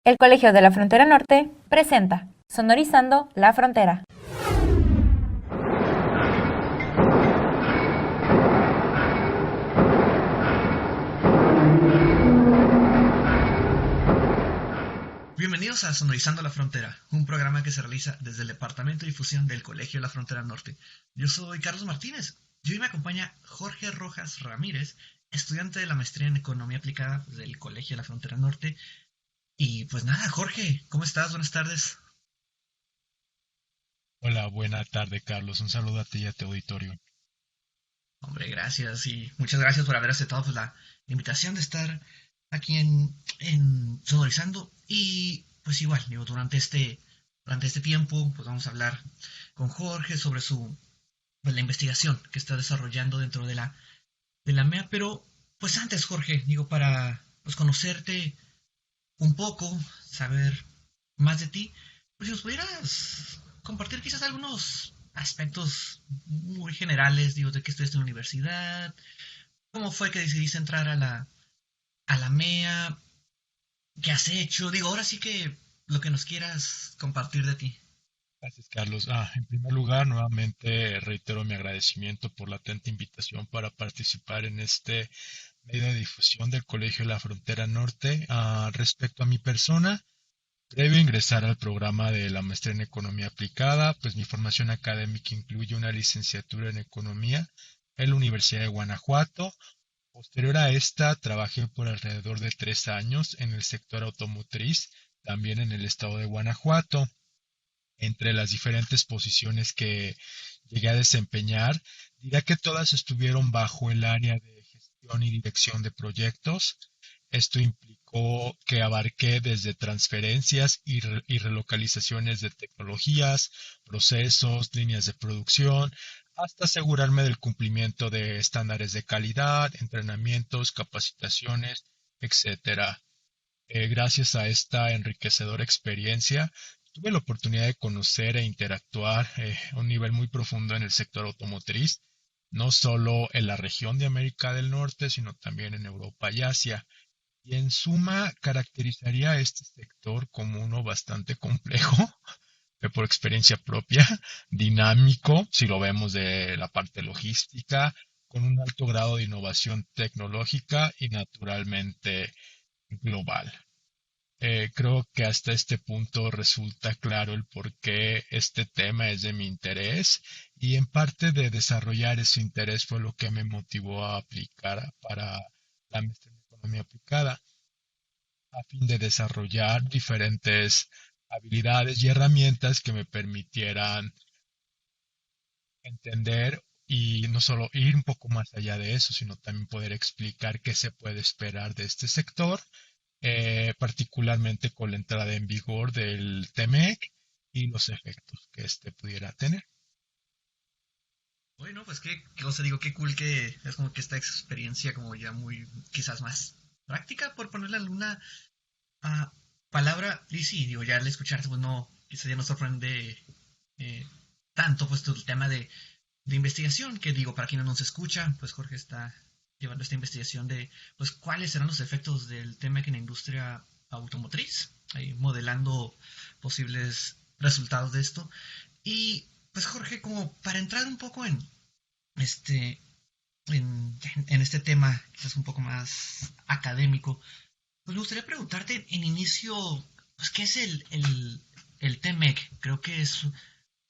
El Colegio de la Frontera Norte presenta Sonorizando la Frontera. Bienvenidos a Sonorizando la Frontera, un programa que se realiza desde el Departamento de Difusión del Colegio de la Frontera Norte. Yo soy Carlos Martínez y hoy me acompaña Jorge Rojas Ramírez, estudiante de la maestría en Economía Aplicada del Colegio de la Frontera Norte. Y pues nada, Jorge, ¿cómo estás? Buenas tardes. Hola, buena tarde, Carlos. Un saludo a ti y a tu auditorio. Hombre, gracias y muchas gracias por haber aceptado pues, la invitación de estar aquí en Sonorizando. Y pues igual, digo, durante este tiempo pues vamos a hablar con Jorge sobre pues, la investigación que está desarrollando dentro de la MEA. Pero pues antes, Jorge, digo, para pues, conocerte un poco, saber más de ti, pues si nos pudieras compartir quizás algunos aspectos muy generales, digo, de qué estudiaste en la universidad, cómo fue que decidiste entrar a la MEA, qué has hecho, digo, ahora sí que lo que nos quieras compartir de ti. Gracias, Carlos. En primer lugar, nuevamente reitero mi agradecimiento por la atenta invitación para participar en este medio de difusión del Colegio de la Frontera Norte. Respecto a mi persona, previo a ingresar al programa de la maestría en Economía Aplicada, pues mi formación académica incluye una licenciatura en Economía en la Universidad de Guanajuato. Posterior a esta, trabajé por alrededor de 3 años en el sector automotriz, también en el estado de Guanajuato. Entre las diferentes posiciones que llegué a desempeñar, diría que todas estuvieron bajo el área de gestión y dirección de proyectos. Esto implicó que abarqué desde transferencias y relocalizaciones de tecnologías, procesos, líneas de producción, hasta asegurarme del cumplimiento de estándares de calidad, entrenamientos, capacitaciones, etcétera. Gracias a esta enriquecedora experiencia, tuve la oportunidad de conocer e interactuar a un nivel muy profundo en el sector automotriz, no solo en la región de América del Norte, sino también en Europa y Asia. Y en suma, caracterizaría a este sector como uno bastante complejo, por experiencia propia, dinámico, si lo vemos de la parte logística, con un alto grado de innovación tecnológica y naturalmente global. Creo que hasta este punto resulta claro el por qué este tema es de mi interés y en parte de desarrollar ese interés fue lo que me motivó a aplicar para la maestría en economía aplicada a fin de desarrollar diferentes habilidades y herramientas que me permitieran entender y no solo ir un poco más allá de eso, sino también poder explicar qué se puede esperar de este sector, particularmente con la entrada en vigor del TMEC y los efectos que este pudiera tener. Bueno, pues qué cosa, digo, qué cool que es como que esta experiencia como ya muy, quizás más práctica, por ponerle alguna Ah, palabra, y sí, digo, ya al escucharte, pues no, quizás ya no sorprende eh, tanto, pues todo el tema de investigación, que digo, para quien no nos escucha, pues Jorge está llevando esta investigación de, pues, cuáles serán los efectos del tema en la industria automotriz, ahí modelando posibles resultados de esto. Y, pues Jorge, como para entrar un poco este, en este tema, quizás un poco más académico, pues me gustaría preguntarte en inicio, pues, ¿qué es el TMEC? Creo que es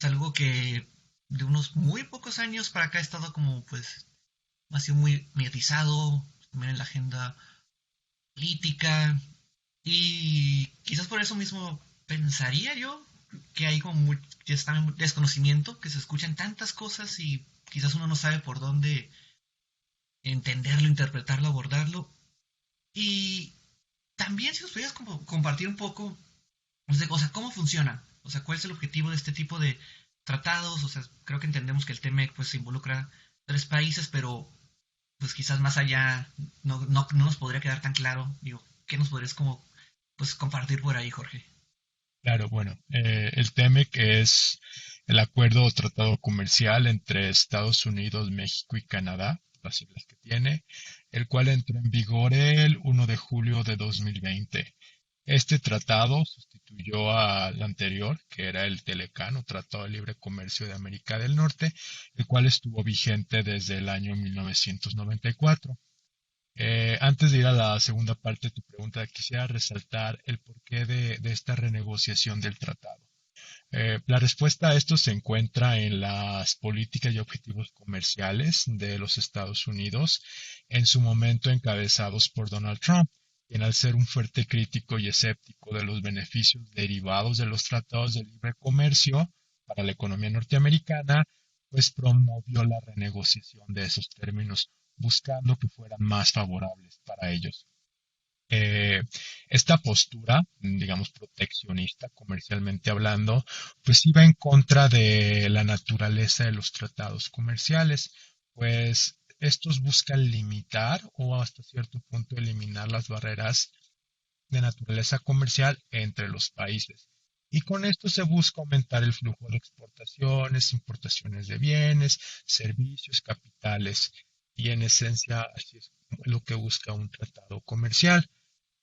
algo que de unos muy pocos años para acá ha estado como, pues, ha sido muy mediatizado, también en la agenda política, y quizás por eso mismo pensaría yo que hay como que está en desconocimiento, que se escuchan tantas cosas y quizás uno no sabe por dónde entenderlo, interpretarlo, abordarlo. Y también si nos pudieras como compartir un poco, o sea, ¿cómo funciona? O sea, ¿cuál es el objetivo de este tipo de tratados? O sea, creo que entendemos que el TMEC pues involucra 3 países, pero pues quizás más allá no nos podría quedar tan claro. Digo, ¿qué nos podrías como pues compartir por ahí, Jorge? Claro, bueno, el TMEC es el acuerdo o tratado comercial entre Estados Unidos, México y Canadá, las siglas que tiene, el cual entró en vigor el 1 de julio de 2020. Este tratado sustituyó al anterior, que era el Telecán, o Tratado de Libre Comercio de América del Norte, el cual estuvo vigente desde el año 1994. Antes de ir a la segunda parte de tu pregunta, quisiera resaltar el porqué de esta renegociación del tratado. La respuesta a esto se encuentra en las políticas y objetivos comerciales de los Estados Unidos, en su momento encabezados por Donald Trump, quien al ser un fuerte crítico y escéptico de los beneficios derivados de los tratados de libre comercio para la economía norteamericana, pues promovió la renegociación de esos términos, buscando que fueran más favorables para ellos. Eh, Esta postura, digamos, proteccionista, comercialmente hablando, pues iba en contra de la naturaleza de los tratados comerciales, pues estos buscan limitar o hasta cierto punto eliminar las barreras de naturaleza comercial entre los países. Y con esto se busca aumentar el flujo de exportaciones, importaciones de bienes, servicios, capitales. Y en esencia, así es lo que busca un tratado comercial.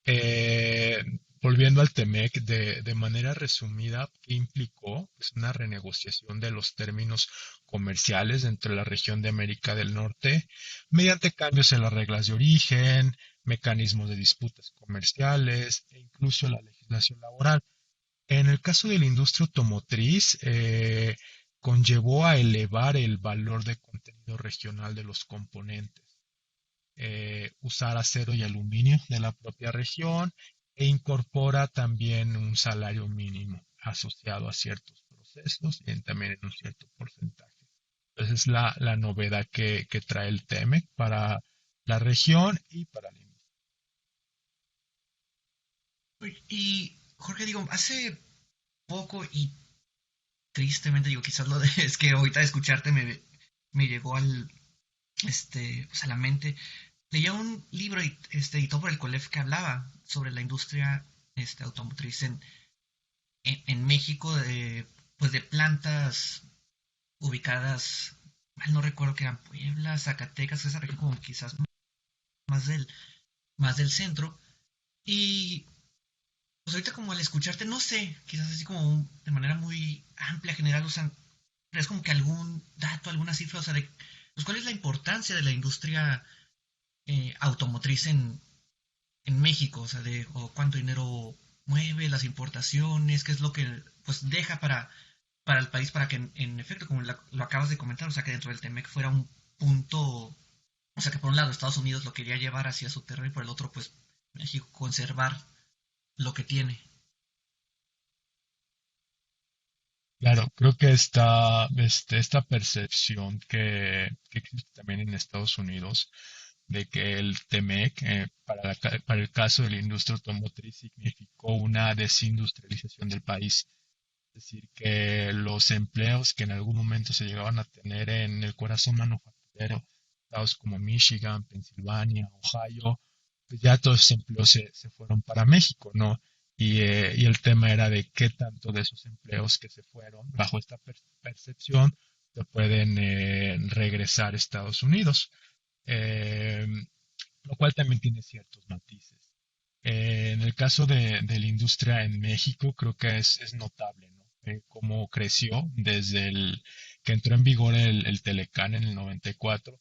Eh, Volviendo al TEMEC, de manera resumida, ¿qué implicó? Pues una renegociación de los términos comerciales entre la región de América del Norte, mediante cambios en las reglas de origen, mecanismos de disputas comerciales e incluso la legislación laboral. En el caso de la industria automotriz, conllevó a elevar el valor de contenido regional de los componentes, usar acero y aluminio de la propia región e incorpora también un salario mínimo asociado a ciertos procesos y también en un cierto porcentaje. Entonces es la novedad que trae el TEMEC para la región y para la industria. Y Jorge, digo, hace poco y tristemente, digo, quizás es que ahorita de escucharte me llegó pues a la mente. Leía un libro editado por el COLEF que hablaba sobre la industria automotriz en México, pues de plantas ubicadas, mal no recuerdo que eran Puebla, Zacatecas, esa región como quizás más más del centro. Y pues ahorita como al escucharte, no sé, quizás así como de manera muy amplia, general, o sea, es como que algún dato, alguna cifra, o sea, de pues, cuál es la importancia de la industria automotriz en México, o sea, o cuánto dinero mueve, las importaciones, qué es lo que pues deja para el país, para que en efecto, como lo acabas de comentar, o sea, que dentro del TEMEC fuera un punto, o sea, que por un lado Estados Unidos lo quería llevar hacia su terreno y por el otro, pues México conservar lo que tiene. Claro, creo que esta percepción que existe también en Estados Unidos de que el TEMEC, para el caso de la industria automotriz, significó una desindustrialización del país. Es decir, que los empleos que en algún momento se llegaban a tener en el corazón manufacturero, estados como Michigan, Pensilvania, Ohio, pues ya todos esos empleos se fueron para México, ¿no? Y el tema era de qué tanto de esos empleos que se fueron bajo esta percepción se pueden regresar a Estados Unidos, eh, lo cual también tiene ciertos matices. En el caso de la industria en México, creo que es notable, ¿no? Cómo creció desde el que entró en vigor el Telecán en el 94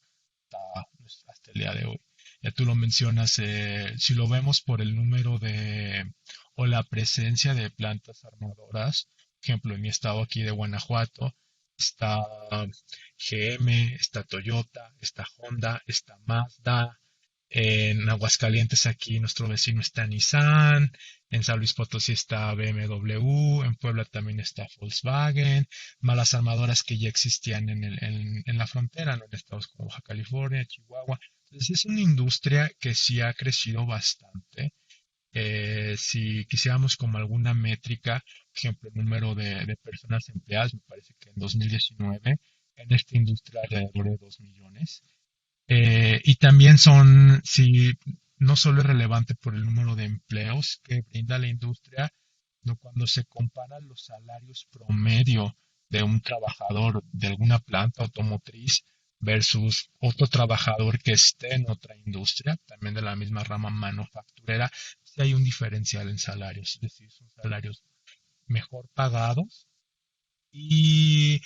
hasta el día de hoy. Ya tú lo mencionas, si lo vemos por el número o la presencia de plantas armadoras, por ejemplo, en mi estado aquí de Guanajuato, está GM, está Toyota, está Honda, está Mazda. En Aguascalientes aquí nuestro vecino está Nissan, en San Luis Potosí está BMW, en Puebla también está Volkswagen, más las armadoras que ya existían en la frontera, ¿no? En estados como Baja California, Chihuahua. Entonces es una industria que sí ha crecido bastante. Si quisiéramos como alguna métrica, por ejemplo, el número de personas empleadas, me parece que en 2019 en esta industria alrededor de 2 millones. Y también si no solo es relevante por el número de empleos que brinda la industria, sino cuando se comparan los salarios promedio de un trabajador de alguna planta automotriz versus otro trabajador que esté en otra industria, también de la misma rama manufacturera, sí hay un diferencial en salarios, es decir, son salarios mejor pagados y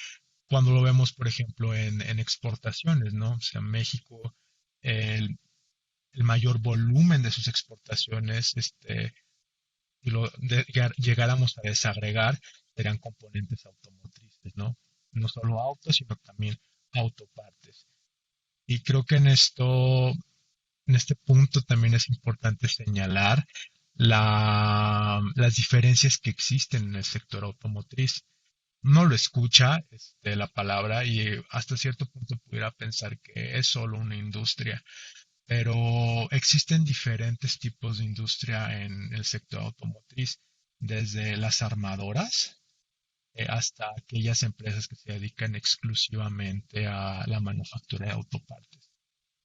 cuando lo vemos, por ejemplo, en exportaciones, ¿no? O sea, México, el, el mayor volumen de sus exportaciones, si llegáramos a desagregar, serían componentes automotrices, ¿no? No solo autos, sino también autopartes. Y creo que en este punto también es importante señalar las diferencias que existen en el sector automotriz. No lo escucha la palabra y hasta cierto punto pudiera pensar que es solo una industria, pero existen diferentes tipos de industria en el sector automotriz, desde las armadoras hasta aquellas empresas que se dedican exclusivamente a la manufactura de autopartes.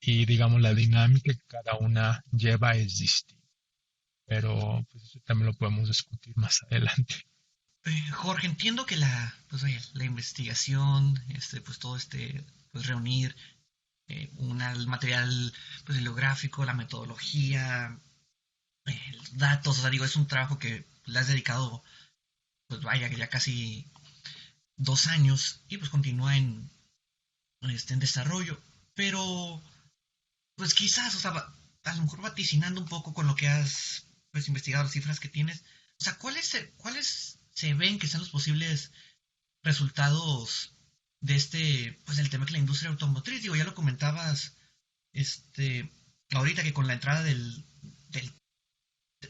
Y digamos, la dinámica que cada una lleva es distinta, pero pues eso también lo podemos discutir más adelante. Jorge, entiendo que pues vaya, la investigación, pues todo pues reunir el material pues, bibliográfico, la metodología, los datos, o sea, digo, es un trabajo que le has dedicado, pues vaya, que ya casi 2 años y pues continúa en desarrollo, pero pues quizás, o sea, a lo mejor vaticinando un poco con lo que has pues investigado, las cifras que tienes, o sea, ¿cuáles se ven que sean los posibles resultados de pues el tema que la industria automotriz? Digo, ya lo comentabas, ahorita que con la entrada del,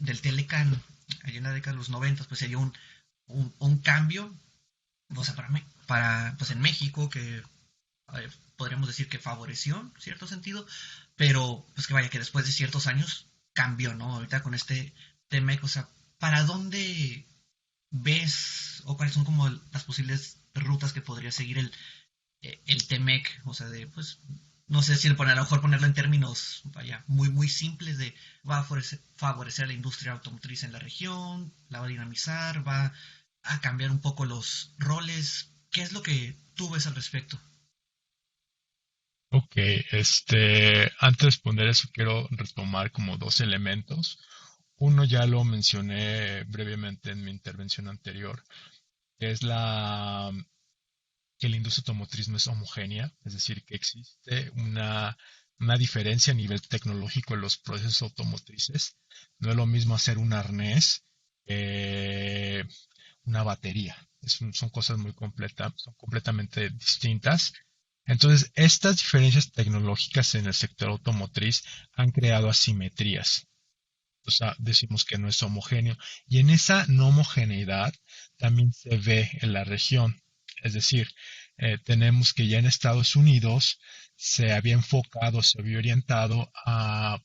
del Telecan, allá en la década de los 90, pues se dio un cambio, o sea, pues en México, que podríamos decir que favoreció en cierto sentido, pero pues que vaya, que después de ciertos años cambió, ¿no? Ahorita con TMEC, o sea, ¿para dónde ves o cuáles son como las posibles rutas que podría seguir el TMEC? O sea, pues, no sé si a lo mejor ponerlo en términos, vaya, muy, muy simples de va a favorecer a la industria automotriz en la región, la va a dinamizar, va a cambiar un poco los roles. ¿Qué es lo que tú ves al respecto? Ok, antes de responder eso, quiero retomar como dos elementos. Uno ya lo mencioné brevemente en mi intervención anterior, que es que la industria automotriz no es homogénea, es decir, que existe una diferencia a nivel tecnológico en los procesos automotrices. No es lo mismo hacer un arnés que una batería. Son cosas muy son completamente distintas. Entonces, estas diferencias tecnológicas en el sector automotriz han creado asimetrías. O sea, decimos que no es homogéneo. Y en esa no homogeneidad también se ve en la región. Es decir, tenemos que ya en Estados Unidos se había enfocado, se había orientado a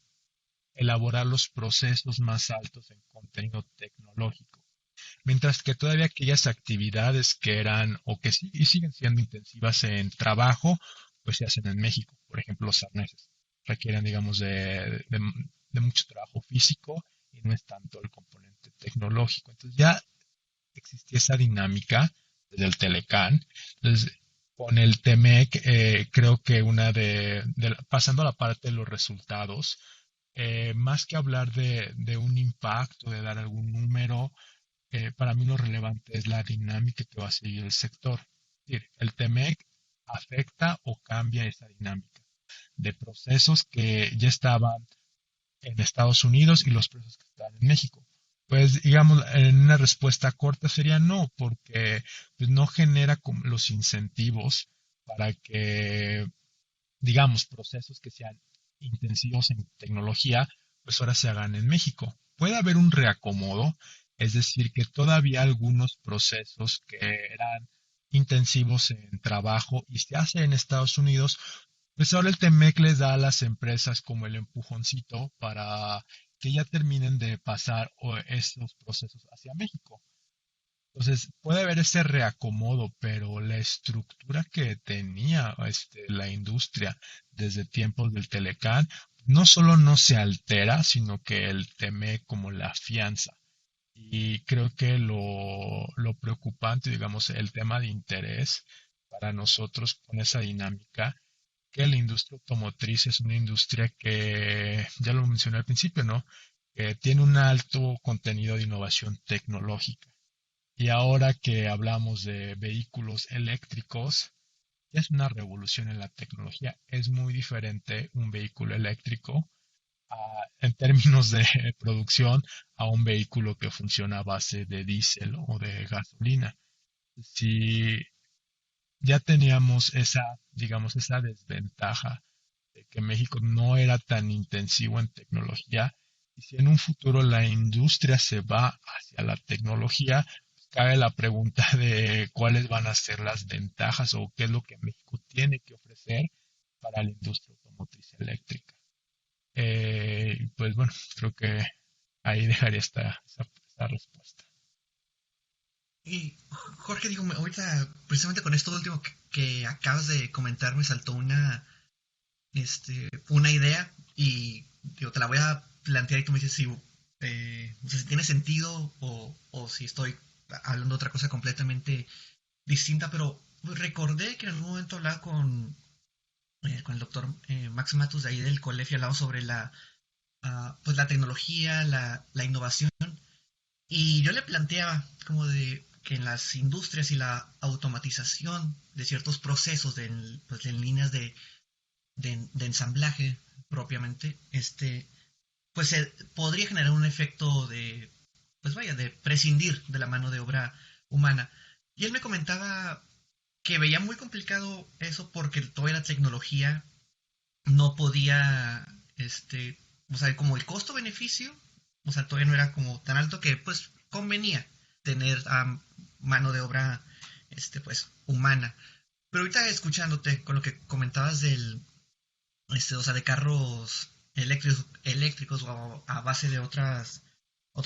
elaborar los procesos más altos en contenido tecnológico. Mientras que todavía aquellas actividades que eran o que sí y siguen siendo intensivas en trabajo, pues se hacen en México. Por ejemplo, los arneses requieren, digamos, de mucho trabajo físico y no es tanto el componente tecnológico. Entonces ya existía esa dinámica desde el Telecan. Entonces, con el TEMEC, creo que pasando a la parte de los resultados, más que hablar de un impacto, de dar algún número, para mí lo relevante es la dinámica que va a seguir el sector. Es decir, el TEMEC afecta o cambia esa dinámica de procesos que ya estaban en Estados Unidos y los procesos que están en México. Pues digamos, en una respuesta corta sería no, porque pues, no genera como los incentivos para que, digamos, procesos que sean intensivos en tecnología, pues ahora se hagan en México. Puede haber un reacomodo, es decir, que todavía algunos procesos que eran intensivos en trabajo y se hacen en Estados Unidos, pues ahora el TEMEC les da a las empresas como el empujoncito para que ya terminen de pasar estos procesos hacia México. Entonces, puede haber ese reacomodo, pero la estructura que tenía la industria desde tiempos del Telecán no solo no se altera, sino que el teme como la fianza. Y creo que lo preocupante, digamos, el tema de interés para nosotros con esa dinámica, que la industria automotriz es una industria que, ya lo mencioné al principio, ¿no? porque tiene un alto contenido de innovación tecnológica. Y ahora que hablamos de vehículos eléctricos, ya es una revolución en la tecnología. Es muy diferente un vehículo eléctrico en términos de producción a un vehículo que funciona a base de diésel o de gasolina. Si ya teníamos esa, digamos, esa desventaja de que México no era tan intensivo en tecnología, y si en un futuro la industria se va hacia la tecnología, cabe la pregunta de cuáles van a ser las ventajas o qué es lo que México tiene que ofrecer para la industria automotriz eléctrica. Pues bueno, creo que ahí dejaría esta respuesta. Y Jorge, digo, ahorita precisamente con esto último que acabas de comentar me saltó una idea y digo, te la voy a plantear y tú me dices si, o sea, si tiene sentido o si estoy hablando de otra cosa completamente distinta, pero recordé que en algún momento hablaba con el doctor Max Matus de ahí del colegio, hablaba sobre pues la tecnología, la innovación, y yo le planteaba como de que en las industrias y la automatización de ciertos procesos pues, en líneas de ensamblaje propiamente, pues se podría generar un efecto pues vaya, de prescindir de la mano de obra humana. Y él me comentaba que veía muy complicado eso porque toda la tecnología no podía, o sea, como el costo-beneficio, o sea, todavía no era como tan alto que pues convenía tener a mano de obra, pues, humana. Pero ahorita escuchándote con lo que comentabas o sea, de carros eléctricos o a base de otro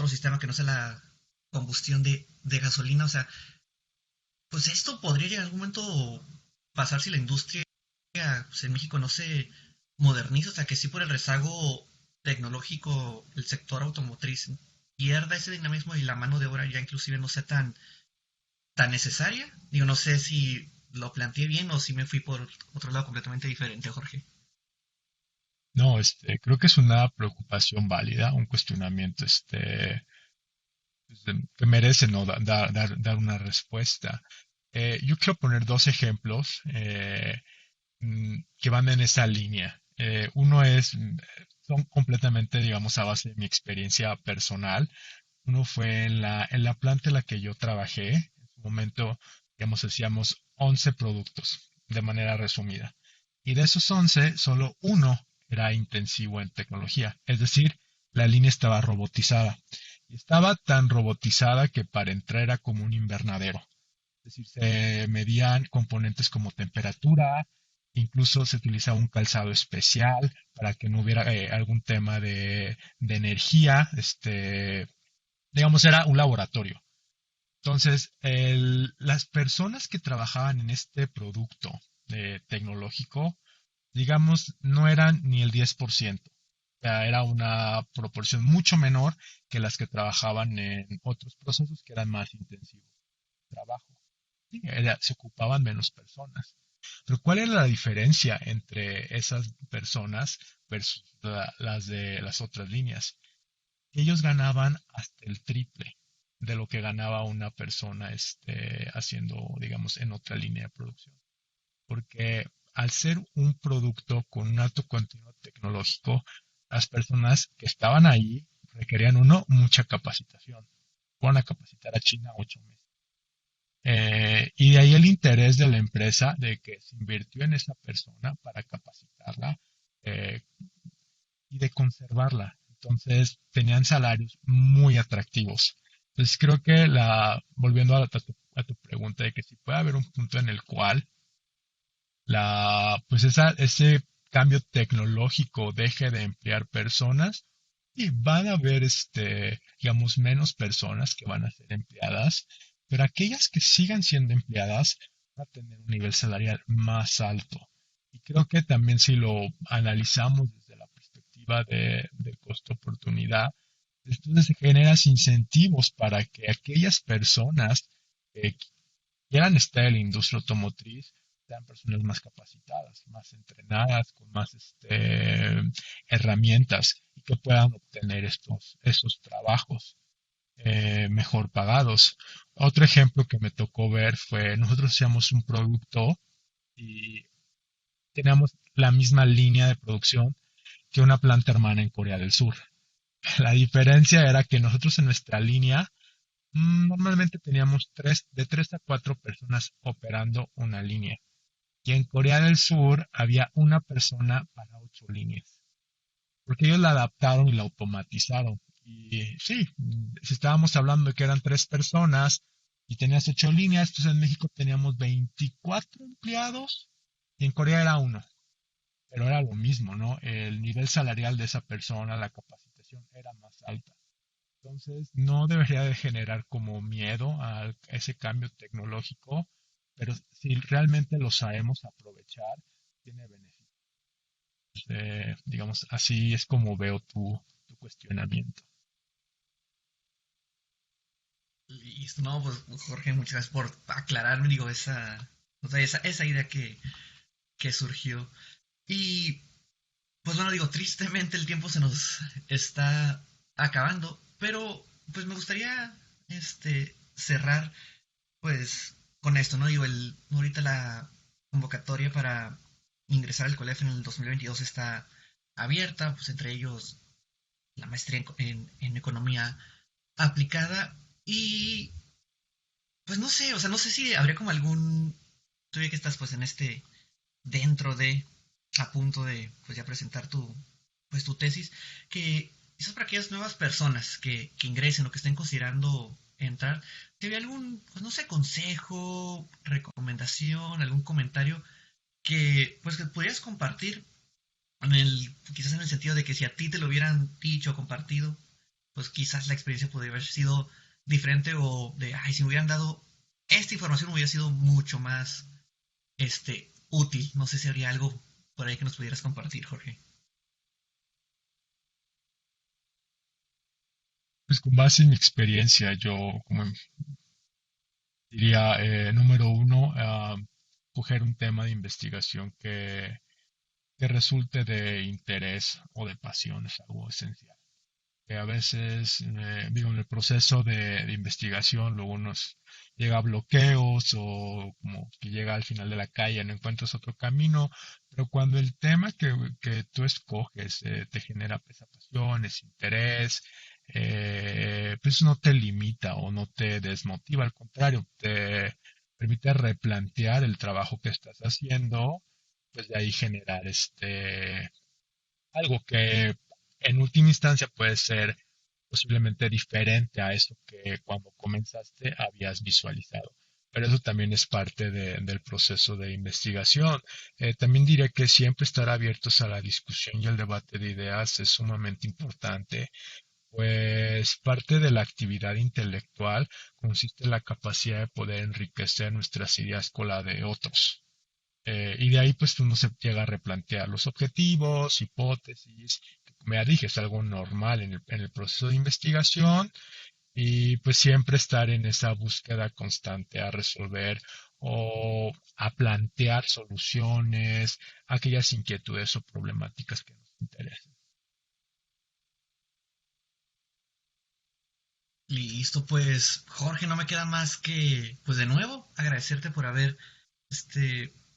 sistema que no sea la combustión de gasolina, o sea, pues esto podría en algún momento pasar si la industria pues, en México no se moderniza, o sea, que sí por el rezago tecnológico el sector automotriz pierda ese dinamismo y la mano de obra ya inclusive no sea tan necesaria. Digo, no sé si lo planteé bien o si me fui por otro lado completamente diferente, Jorge. No, creo que es una preocupación válida, un cuestionamiento, pues, que merece, ¿no? Dar una respuesta. Yo quiero poner dos ejemplos que van en esa línea. Uno son completamente, digamos, a base de mi experiencia personal. Uno fue en la planta en la que yo trabajé. En su momento, digamos, hacíamos 11 productos, de manera resumida. Y de esos 11, solo uno era intensivo en tecnología. Es decir, la línea estaba robotizada. Y estaba tan robotizada que para entrar era como un invernadero. Es decir, se medían componentes como temperatura, incluso se utilizaba un calzado especial para que no hubiera algún tema de energía. Digamos, era un laboratorio. Entonces, las personas que trabajaban en este producto tecnológico, digamos, no eran ni el 10%. O sea, era una proporción mucho menor que las que trabajaban en otros procesos que eran más intensivos de trabajo. Sí, se ocupaban menos personas. Pero ¿cuál era la diferencia entre esas personas versus las de las otras líneas? Ellos ganaban hasta el triple de lo que ganaba una persona haciendo, digamos, en otra línea de producción. Porque al ser un producto con un alto contenido tecnológico, las personas que estaban ahí requerían mucha capacitación. Fueron a capacitar a China 8 meses. Y de ahí el interés de la empresa de que se invirtió en esa persona para capacitarla eh, y de conservarla. Entonces tenían salarios muy atractivos. Entonces creo que volviendo a tu pregunta de que si puede haber un punto en el cual pues ese cambio tecnológico deje de emplear personas y van a haber, digamos, menos personas que van a ser empleadas, pero aquellas que sigan siendo empleadas van a tener un nivel salarial más alto. Y creo que también si lo analizamos desde la perspectiva de costo-oportunidad, entonces se generan incentivos para que aquellas personas que quieran estar en la industria automotriz sean personas más capacitadas, más entrenadas, con más herramientas y que puedan obtener estos trabajos mejor pagados. Otro ejemplo que me tocó ver fue, nosotros hacíamos un producto y teníamos la misma línea de producción que una planta hermana en Corea del Sur. La diferencia era que nosotros en nuestra línea normalmente teníamos de tres a cuatro personas operando una línea. Y en Corea del Sur había una persona para ocho líneas. Porque ellos la adaptaron y la automatizaron. Y sí, si estábamos hablando de que eran tres personas y tenías ocho líneas, entonces en México teníamos 24 empleados y en Corea era uno. Pero era lo mismo, ¿no? El nivel salarial de esa persona, la capacitación era más alta. Entonces, no debería de generar como miedo a ese cambio tecnológico, pero si realmente lo sabemos aprovechar, tiene beneficios. Digamos, así es como veo tu cuestionamiento. Listo, no, pues Jorge, muchas gracias por aclararme, digo, o sea, esa idea que surgió. Y pues bueno, digo, tristemente el tiempo se nos está acabando, pero pues me gustaría cerrar pues con esto, ¿no? Digo, ahorita la convocatoria para ingresar al colegio en el 2022 está abierta, pues entre ellos la maestría en economía aplicada y pues no sé, o sea, no sé si habría como tú ya que estás pues en dentro de, a punto de pues ya presentar pues tu tesis, que quizás para aquellas nuevas personas que ingresen o que estén considerando entrar, ¿te había algún, pues no sé, consejo, recomendación, algún comentario pues que pudieras compartir quizás en el sentido de que si a ti te lo hubieran dicho o compartido, pues quizás la experiencia podría haber sido diferente o de, ay, si me hubieran dado esta información hubiera sido mucho más, útil. No sé si habría algo por ahí que nos pudieras compartir, Jorge. Pues con base en mi experiencia, yo como diría, número uno, coger un tema de investigación que resulte de interés o de pasión es algo esencial. Que a veces, digo, en el proceso de investigación luego nos llega a bloqueos o como que llega al final de la calle, no encuentras otro camino, pero cuando el tema que tú escoges te genera pues, pasión, es interés, pues no te limita o no te desmotiva, al contrario, te permite replantear el trabajo que estás haciendo, pues de ahí generar algo que en última instancia puede ser posiblemente diferente a eso que cuando comenzaste habías visualizado. Pero eso también es parte del proceso de investigación. También diré que siempre estar abiertos a la discusión y al debate de ideas es sumamente importante, pues parte de la actividad intelectual consiste en la capacidad de poder enriquecer nuestras ideas con la de otros. Y de ahí pues uno se llega a replantear los objetivos, hipótesis, que como ya dije, es algo normal en el proceso de investigación y pues siempre estar en esa búsqueda constante a resolver o a plantear soluciones a aquellas inquietudes o problemáticas que nos interesen. Listo, pues Jorge, no me queda más que, pues de nuevo, agradecerte por haber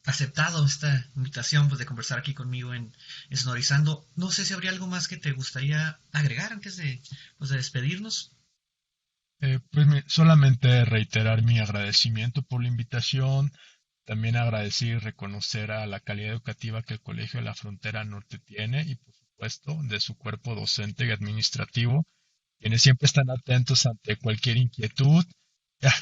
aceptado esta invitación pues, de conversar aquí conmigo en Sonorizando. No sé si habría algo más que te gustaría agregar antes pues, de despedirnos. Pues solamente reiterar mi agradecimiento por la invitación, también agradecer y reconocer a la calidad educativa que el Colegio de la Frontera Norte tiene y por supuesto de su cuerpo docente y administrativo, quienes siempre están atentos ante cualquier inquietud.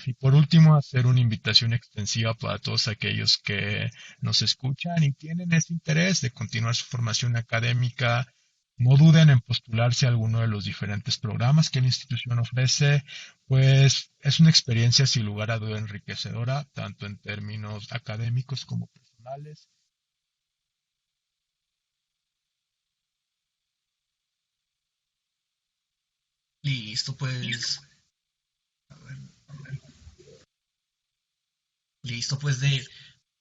Y por último, hacer una invitación extensiva para todos aquellos que nos escuchan y tienen ese interés de continuar su formación académica. No duden en postularse a alguno de los diferentes programas que la institución ofrece, pues es una experiencia sin lugar a duda enriquecedora, tanto en términos académicos como personales. Listo, pues. A ver, listo, pues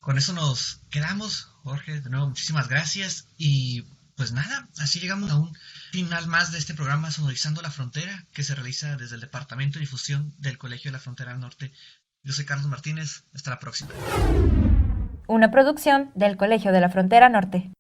Con eso nos quedamos, Jorge. De nuevo, muchísimas gracias. Y pues nada, así llegamos a un final más de este programa Sonorizando la Frontera, que se realiza desde el Departamento de Difusión del Colegio de la Frontera Norte. Yo soy Carlos Martínez. Hasta la próxima. Una producción del Colegio de la Frontera Norte.